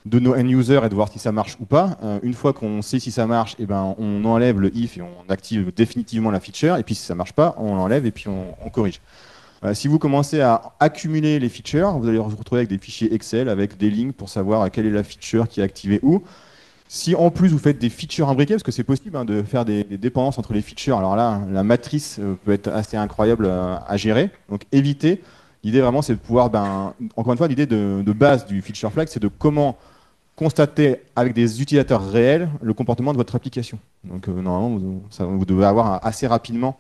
de nos end-users et de voir si ça marche ou pas. Une fois qu'on sait si ça marche, on enlève le if et on active définitivement la feature. Et puis si ça marche pas, on l'enlève et puis on corrige. Si vous commencez à accumuler les features, vous allez vous retrouver avec des fichiers Excel avec des lignes pour savoir quelle est la feature qui est activée où. Si en plus vous faites des features imbriquées, parce que c'est possible de faire des dépendances entre les features, alors là, la matrice peut être assez incroyable à gérer. Donc évitez. L'idée vraiment, c'est de pouvoir, encore une fois, l'idée de base du feature flag, c'est de comment constater avec des utilisateurs réels le comportement de votre application. Donc normalement, vous devez avoir assez rapidement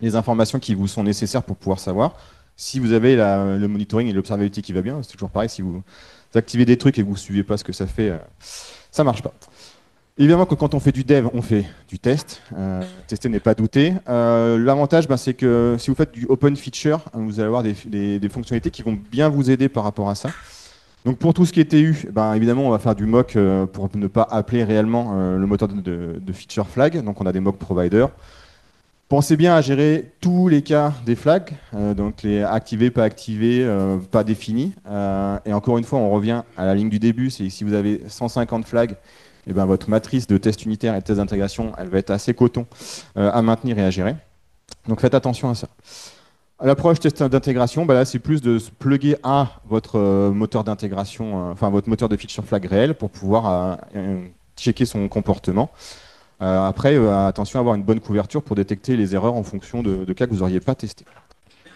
les informations qui vous sont nécessaires pour pouvoir savoir. Si vous avez le monitoring et l'observability qui va bien, c'est toujours pareil, si vous activez des trucs et que vous ne suivez pas ce que ça fait, ça ne marche pas. Évidemment que quand on fait du dev, on fait du test. Tester n'est pas douter. L'avantage, c'est que si vous faites du open feature, vous allez avoir des fonctionnalités qui vont bien vous aider par rapport à ça. Donc pour tout ce qui est TU, évidemment, on va faire du mock pour ne pas appeler réellement le moteur de feature flag. Donc on a des mock providers. Pensez bien à gérer tous les cas des flags, donc les activés, pas activés, pas définis. Et encore une fois, on revient à la ligne du début, c'est si vous avez 150 flags, votre matrice de test unitaire et de test d'intégration, elle va être assez coton à maintenir et à gérer. Donc faites attention à ça. L'approche test d'intégration, là, c'est plus de se plugger à votre moteur d'intégration, votre moteur de feature flag réel pour pouvoir checker son comportement. Après, attention à avoir une bonne couverture pour détecter les erreurs en fonction de cas que vous n'auriez pas testés.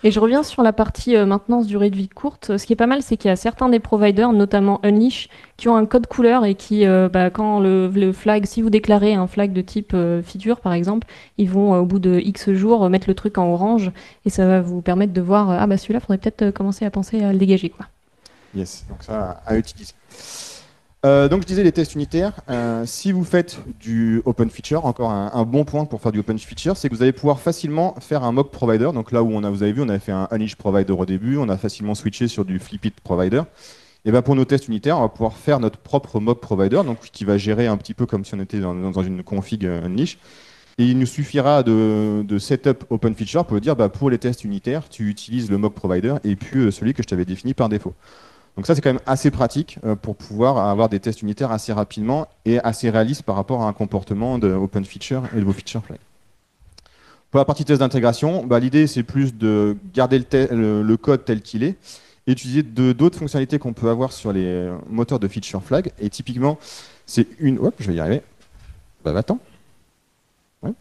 Et je reviens sur la partie maintenance durée de vie courte. Ce qui est pas mal, c'est qu'il y a certains des providers, notamment Unleash, qui ont un code couleur et qui, quand le flag, si vous déclarez un flag de type feature, par exemple, ils vont, au bout de X jours, mettre le truc en orange et ça va vous permettre de voir, ah bah celui-là, faudrait peut-être commencer à penser à le dégager, quoi.
Yes, donc ça à utiliser. Donc je disais les tests unitaires, si vous faites du open feature, encore un bon point pour faire du open feature, c'est que vous allez pouvoir facilement faire un mock provider. Donc là où vous avez vu, on avait fait un Unleash provider au début, on a facilement switché sur du Flipit provider. Et ben pour nos tests unitaires, on va pouvoir faire notre propre mock provider, donc qui va gérer un petit peu comme si on était dans une config Unleash. Et il nous suffira de setup open feature pour dire pour les tests unitaires, tu utilises le mock provider et puis celui que je t'avais défini par défaut. Donc ça, c'est quand même assez pratique pour pouvoir avoir des tests unitaires assez rapidement et assez réalistes par rapport à un comportement de open feature et de vos feature flags. Pour la partie test d'intégration, l'idée, c'est plus de garder le code tel qu'il est et utiliser d'autres fonctionnalités qu'on peut avoir sur les moteurs de feature flag. Et typiquement, c'est une... Hop, je vais y arriver. Va-t'en. Ouais.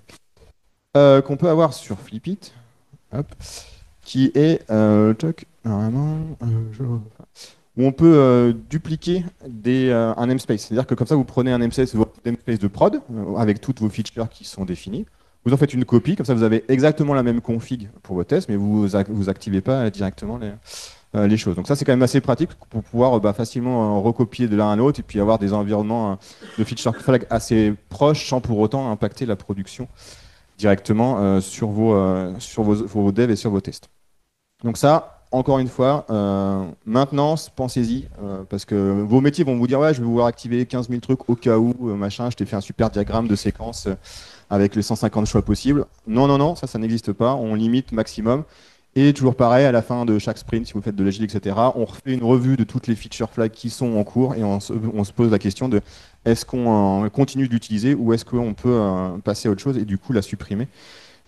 Qu'on peut avoir sur Flipit, qui est... normalement... où on peut dupliquer un namespace. C'est-à-dire que comme ça, vous prenez un namespace, votre namespace de prod, avec toutes vos features qui sont définies. Vous en faites une copie, comme ça vous avez exactement la même config pour vos tests, mais vous activez pas directement les choses. Donc ça, c'est quand même assez pratique pour pouvoir facilement recopier de l'un à l'autre et puis avoir des environnements de feature flag assez proches sans pour autant impacter la production directement sur vos devs et sur vos tests. Donc ça, encore une fois, maintenance, pensez-y, parce que vos métiers vont vous dire ouais, je vais vouloir activer 15 000 trucs au cas où, machin, je t'ai fait un super diagramme de séquence avec les 150 choix possibles. Non, non, non, ça n'existe pas, on limite maximum. Et toujours pareil, à la fin de chaque sprint, si vous faites de l'agile, etc., on refait une revue de toutes les feature flags qui sont en cours et on se pose la question de est-ce qu'on continue d'utiliser ou est-ce qu'on peut passer à autre chose et du coup la supprimer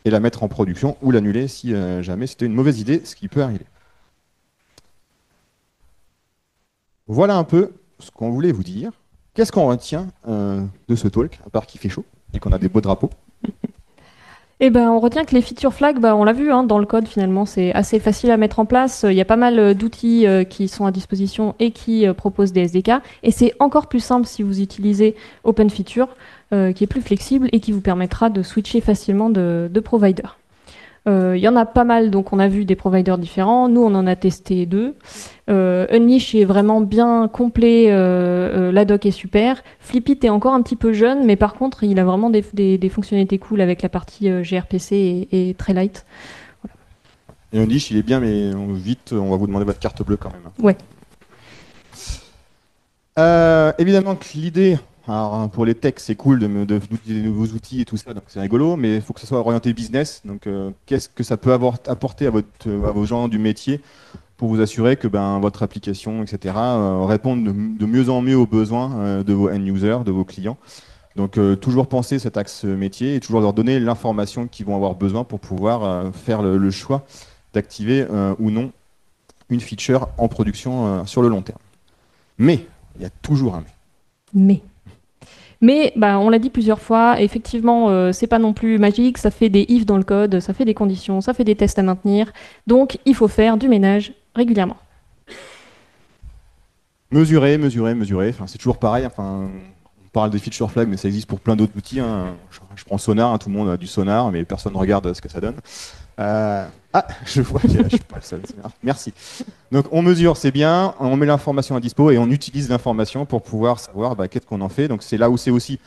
et la mettre en production ou l'annuler si jamais c'était une mauvaise idée, ce qui peut arriver. Voilà un peu ce qu'on voulait vous dire. Qu'est-ce qu'on retient de ce talk, à part qu'il fait chaud et qu'on a des beaux drapeaux?
Eh ben, on retient que les feature flags, on l'a vu dans le code, finalement, c'est assez facile à mettre en place. Il y a pas mal d'outils qui sont à disposition et qui proposent des SDK. Et c'est encore plus simple si vous utilisez Open Feature, qui est plus flexible et qui vous permettra de switcher facilement de provider. Il y en a pas mal, donc on a vu des providers différents. Nous, on en a testé 2. Unleash est vraiment bien complet, la doc est super. Flipit est encore un petit peu jeune, mais par contre, il a vraiment des fonctionnalités cool avec la partie gRPC et très light.
Voilà. Et Unleash, il est bien, mais vite, on va vous demander votre carte bleue quand même.
Ouais.
Évidemment que l'idée... Alors, pour les techs, c'est cool d'utiliser de nouveaux outils et tout ça, donc c'est rigolo, mais il faut que ce soit orienté business. Donc, qu'est-ce que ça peut apporter à vos gens du métier pour vous assurer que votre application, etc., répondent de mieux en mieux aux besoins de vos end-users, de vos clients. Donc, toujours penser cet axe métier et toujours leur donner l'information qu'ils vont avoir besoin pour pouvoir faire le choix d'activer ou non une feature en production sur le long terme. Mais, il y a toujours un mais.
Mais on l'a dit plusieurs fois, effectivement, c'est pas non plus magique, ça fait des ifs dans le code, ça fait des conditions, ça fait des tests à maintenir, donc il faut faire du ménage régulièrement.
Mesurer, enfin, c'est toujours pareil, enfin, on parle des feature flags, mais ça existe pour plein d'autres outils. Hein. Je prends Sonar, tout le monde a du Sonar, mais personne ne regarde ce que ça donne. Je vois que je suis pas le seul. Merci. Donc on mesure, c'est bien, on met l'information à dispo et on utilise l'information pour pouvoir savoir qu'est-ce qu'on en fait. Donc c'est là où c'est aussi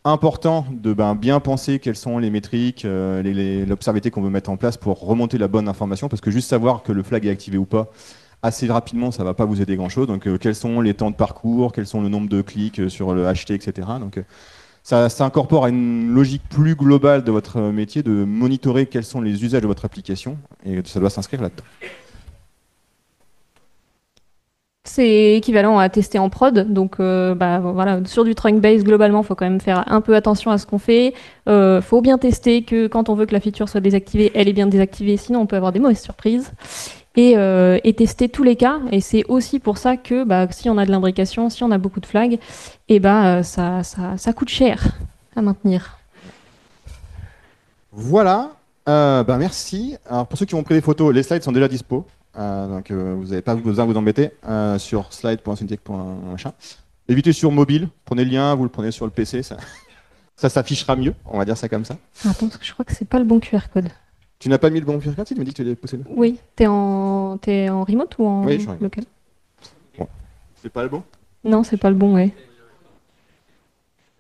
important de bien penser quelles sont les métriques, l'observabilité qu'on veut mettre en place pour remonter la bonne information, parce que juste savoir que le flag est activé ou pas, assez rapidement, ça ne va pas vous aider grand-chose. Donc quels sont les temps de parcours, quels sont le nombre de clics sur le HT, etc. Donc ça incorpore à une logique plus globale de votre métier de monitorer quels sont les usages de votre application et ça doit s'inscrire là-dedans.
C'est équivalent à tester en prod, donc voilà, sur du trunk base, globalement, il faut quand même faire un peu attention à ce qu'on fait. Faut bien tester que quand on veut que la feature soit désactivée, elle est bien désactivée, sinon on peut avoir des mauvaises surprises. Et tester tous les cas, et c'est aussi pour ça que si on a de l'imbrication, si on a beaucoup de flags, ça coûte cher à maintenir.
Voilà. Merci. Alors, pour ceux qui ont pris des photos, les slides sont déjà dispo. Donc, vous n'avez pas besoin de vous embêter sur slide.syntech.machin. Évitez sur mobile. Prenez le lien, vous le prenez sur le PC. Ça s'affichera mieux. On va dire ça comme ça.
Attends, parce que je crois que c'est pas le bon QR code.
Tu n'as pas mis le bon QR code? Tu m'as dit que tu l'avais posé.
Oui, t'es en remote ou en
Oui, je suis en remote.
local?
Bon. C'est pas le bon?
Non, c'est pas le bon, ouais.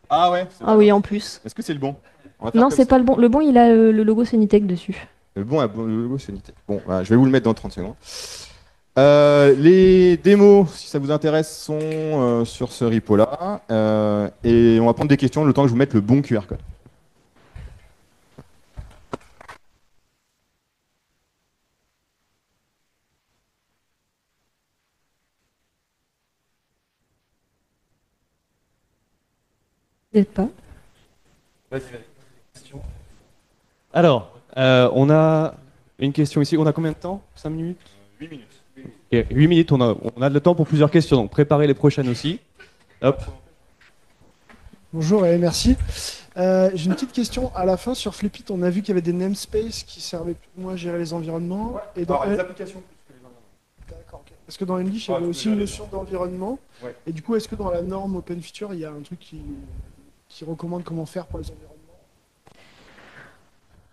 Ah ouais.
Ah oui, en plus.
Est-ce que c'est le bon? On va faire
Non,
comme
c'est
ça.
pas le bon. Le bon, il a le logo Sonitech dessus.
Le bon, le logo, c'est Unity. Bon, voilà, je vais vous le mettre dans 30 secondes. Les démos, si ça vous intéresse, sont sur ce repo-là. Et on va prendre des questions le temps que je vous mette le bon QR code.
Peut-être pas.
Alors, on a une question ici. On a combien de temps? 5 minutes?
8 minutes.
Ok, 8 minutes, on a le temps pour plusieurs questions, donc préparez les prochaines aussi. Hop.
Bonjour et merci. J'ai une petite question. À la fin, sur Flipit, on a vu qu'il y avait des namespaces qui servaient plus ou moins à gérer les environnements. Et dans
les applications plus que les environnements.
D'accord, ok. Parce que dans English, il y avait aussi une notion d'environnement.
Ouais.
Et du coup, est-ce que dans la norme Open Feature, il y a un truc qui recommande comment faire pour les environnements?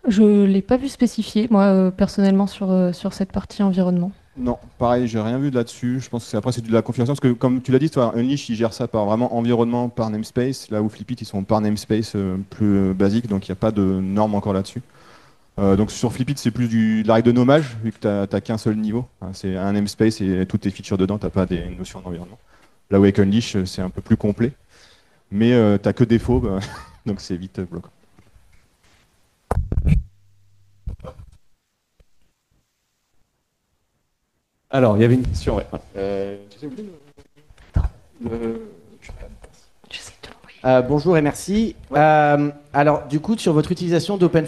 Je l'ai pas vu spécifié, moi, personnellement, sur cette partie environnement.
Non, pareil, j'ai rien vu de là-dessus. Je pense que après, c'est de la configuration. Parce que, comme tu l'as dit, toi, Unleash, il gère ça par vraiment environnement, par namespace. Là où Flipit, ils sont par namespace plus basique. Donc, il n'y a pas de norme encore là-dessus. Donc, sur Flipit, c'est plus de la règle de nommage, vu que tu n'as qu'un seul niveau. Hein, c'est un namespace et toutes tes features dedans, tu n'as pas des notions d'environnement. Là où avec Unleash, c'est un peu plus complet. Mais tu n'as que défaut, donc c'est vite bloquant.
Alors, il y avait une question, ouais.
Tu sais où
J'essaie de l'envoyer.
Bonjour et merci. Alors, du coup, sur votre utilisation d'Open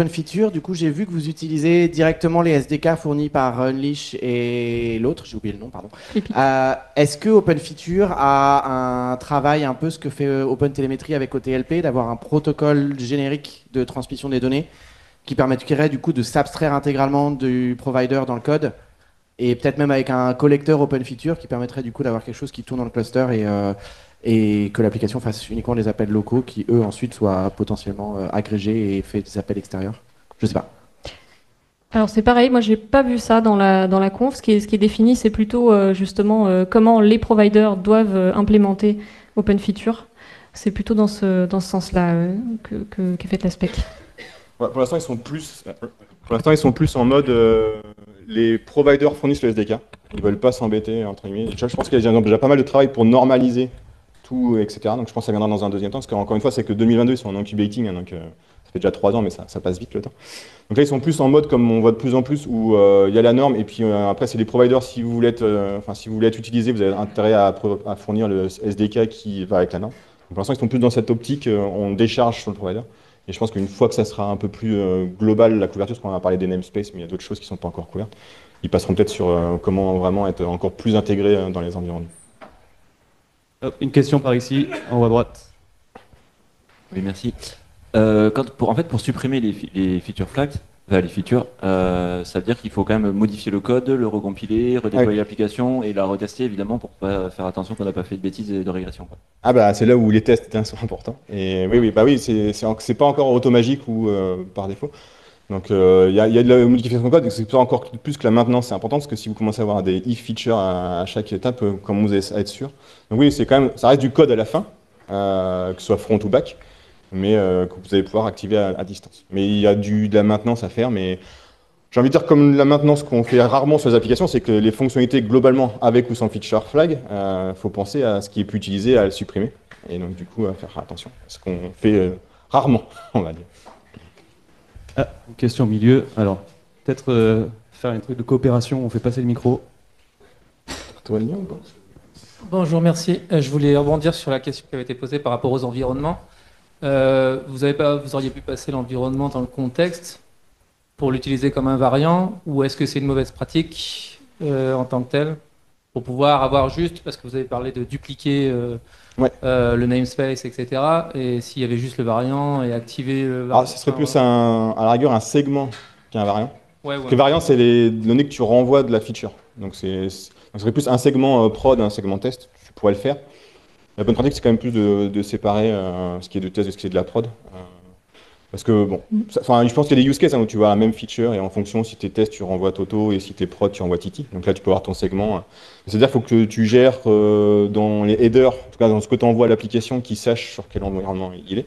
Feature, du coup, j'ai vu que vous utilisez directement les SDK fournis par Unleash et l'autre, j'ai oublié le nom, pardon.
Flipit.
Est-ce que Open Feature a un travail un peu ce que fait Open Telemetry avec OTLP, d'avoir un protocole générique de transmission des données qui permettrait du coup de s'abstraire intégralement du provider dans le code? Et peut-être même avec un collecteur Open Feature qui permettrait du coup d'avoir quelque chose qui tourne dans le cluster et que l'application fasse uniquement les appels locaux qui, eux, ensuite soient potentiellement agrégés et fait des appels extérieurs. Je sais pas.
Alors c'est pareil, moi j'ai pas vu ça dans la conf. Ce qui est défini, c'est plutôt justement comment les providers doivent implémenter Open Feature. C'est plutôt dans ce sens-là qu'est fait la spec.
Ouais, pour l'instant, ils sont plus en mode les providers fournissent le SDK. Ils veulent pas s'embêter, entre guillemets. Je pense qu'il y a déjà pas mal de travail pour normaliser tout, etc. Donc je pense que ça viendra dans un deuxième temps. Parce qu'encore une fois, c'est que 2022, ils sont en incubating. Hein, donc ça fait déjà 3 ans, mais ça passe vite le temps. Donc là, ils sont plus en mode comme on voit de plus en plus où il y a la norme. Et puis après, c'est les providers. Si vous voulez être utilisé, vous avez intérêt à fournir le SDK qui va avec la norme. Donc, pour l'instant, ils sont plus dans cette optique. On décharge sur le provider. Et je pense qu'une fois que ça sera un peu plus global, la couverture, parce qu'on a parlé des namespaces, mais il y a d'autres choses qui ne sont pas encore couvertes, ils passeront peut-être sur comment vraiment être encore plus intégrés dans les environnements.
Hop, une question par ici, en haut à droite.
Oui, merci. En fait, pour supprimer les feature flags, les features, ça veut dire qu'il faut quand même modifier le code, le recompiler, redéployer l'application et la retester évidemment pour pas faire attention qu'on n'a pas fait de bêtises et de régression. Quoi.
Ah bah c'est là où les tests sont importants. Et oui, c'est pas encore automagique ou par défaut. Donc il y a de la modification de code, c'est pas encore plus que la maintenance, c'est important parce que si vous commencez à avoir des if features à chaque étape, comment vous allez être sûr. Donc oui, c'est quand même, ça reste du code à la fin, que ce soit front ou back, mais que vous allez pouvoir activer à distance. Mais il y a de la maintenance à faire, mais j'ai envie de dire comme la maintenance qu'on fait rarement sur les applications, c'est que les fonctionnalités globalement avec ou sans feature flag, faut penser à ce qui est plus utilisé, à le supprimer. Et donc du coup à faire attention, ce qu'on fait rarement, on va dire.
Ah, une question au milieu. Alors, peut-être faire un truc de coopération, on fait passer le micro.
Toi, Lyon, ou pas
Bonjour, merci. Je voulais rebondir sur la question qui avait été posée par rapport aux environnements. Vous auriez pu passer l'environnement dans le contexte pour l'utiliser comme un variant, ou est-ce que c'est une mauvaise pratique en tant que telle pour pouvoir avoir juste, parce que vous avez parlé de dupliquer
Ouais.
le namespace, etc. Et s'il y avait juste le variant et activer le variant.
Alors, ce serait plus à la rigueur un segment qu'un variant.
Ouais,
Parce que variant, c'est les données que tu renvoies de la feature. Donc, ce serait plus un segment prod, un segment test. Tu pourrais le faire. La bonne pratique, c'est quand même plus de séparer ce qui est de test de ce qui est de la prod. Parce que, bon, je pense qu'il y a des use cases où tu vois la même feature et en fonction, si tes tests, tu renvoies Toto et si t'es prod, tu renvoies Titi. Donc là, tu peux avoir ton segment. C'est-à-dire qu'il faut que tu gères dans les headers, en tout cas dans ce que tu envoies à l'application, qui sache sur quel environnement il est.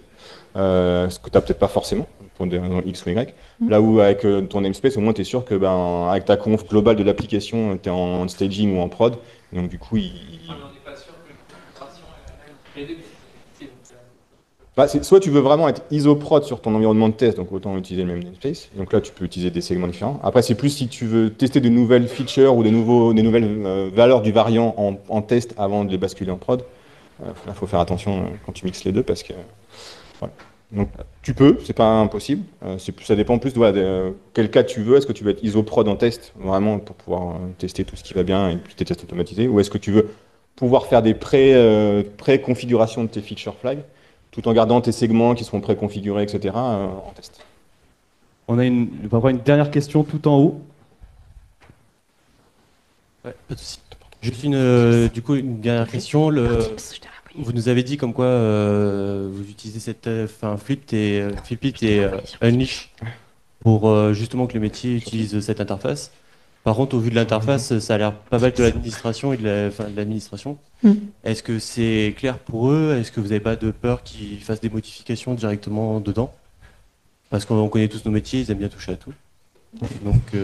Ce que tu n'as peut-être pas forcément pour des raisons X ou Y. Là où avec ton namespace, au moins tu es sûr que avec ta conf globale de l'application, tu es en staging ou en prod. Donc du coup,
On n'est pas sûr que l'intégration est la même.
soit tu veux vraiment être iso-prod sur ton environnement de test, donc autant utiliser le même namespace. Donc là, tu peux utiliser des segments différents. Après, c'est plus si tu veux tester de nouvelles features ou des nouvelles valeurs du variant en test avant de les basculer en prod. Là, faut faire attention quand tu mixes les deux parce que voilà. Donc tu peux, c'est pas impossible. Ça dépend plus de quel cas tu veux. Est-ce que tu veux être iso-prod en test vraiment pour pouvoir tester tout ce qui va bien et puis tes tests automatisés, ou est-ce que tu veux pouvoir faire des pré-configurations de tes feature flags tout en gardant tes segments qui seront préconfigurés, etc. En test.
On a une dernière question tout en haut.
Ouais, pas de souci. Juste une dernière question. Vous nous avez dit comme quoi vous utilisez Flipit et Unleash pour justement que le métier utilise cette interface. Par contre, au vu de l'interface, ça a l'air pas mal de l'administration et de l'administration. Est-ce que c'est clair pour eux? Est-ce que vous n'avez pas de peur qu'ils fassent des modifications directement dedans? Parce qu'on connaît tous nos métiers, ils aiment bien toucher à tout. Donc,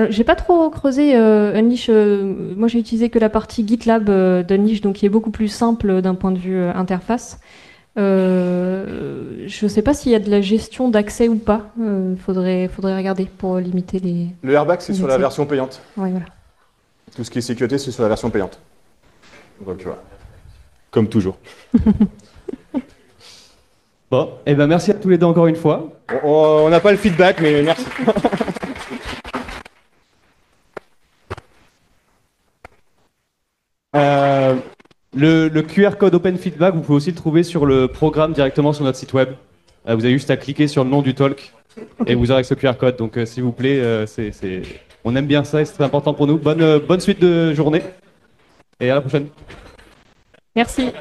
j'ai pas trop creusé Unleash. Moi, j'ai utilisé que la partie GitLab d'Unleash, donc qui est beaucoup plus simple d'un point de vue interface. Je sais pas s'il y a de la gestion d'accès ou pas. Faudrait regarder pour limiter les.
Le airbag, c'est sur la version payante.
Ouais, voilà.
Tout ce qui est sécurité, c'est sur la version payante. Donc voilà. Comme toujours.
Bon, et ben merci à tous les deux encore une fois.
On n'a pas le feedback, mais merci.
Le QR code Open Feedback, vous pouvez aussi le trouver sur le programme directement sur notre site web. Vous avez juste à cliquer sur le nom du talk et vous aurez ce QR code. Donc s'il vous plaît, on aime bien ça et c'est très important pour nous. Bonne suite de journée et à la prochaine.
Merci.